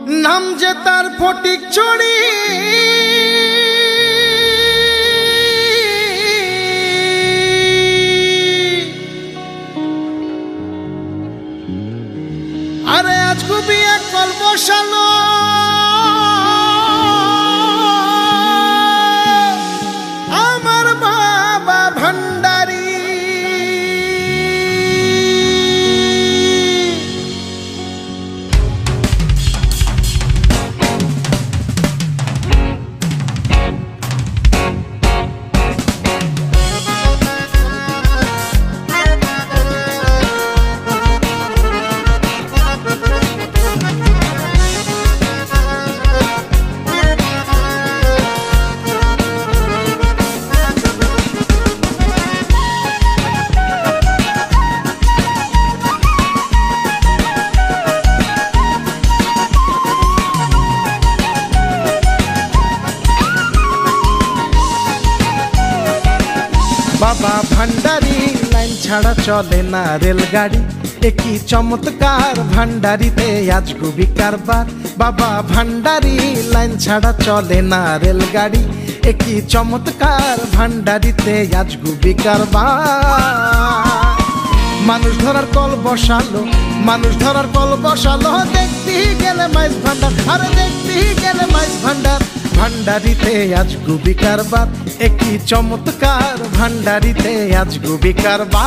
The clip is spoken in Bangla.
নাম যে তার ফটিক ছড়ি, আরে আজ খুবই এক কল বসালো আমার বাবা ভান্ডারি। বাবা ভান্ডারি লাইন ছাড়া চলে না রেলগাড়ি, একই চমৎকার ভান্ডারিতে আজ খুবই কারবার। বাবা ভান্ডারি লাইন ছাড়া চলে না রেলগাড়ি, একই চমৎকার ভান্ডারিতে আজ খুবই কারবার। মানুষ ধরার কল বসালো, মানুষ ধরার কল বসালো, দেখতে গেলে মাইজ ভান্ডার, আরে দেখতে গেলে মাইজ ভান্ডার। ভান্ডারিতে আজ খুবই কারবার, একই চমৎকার ভান্ডারিতে আজ খুবই কারবার।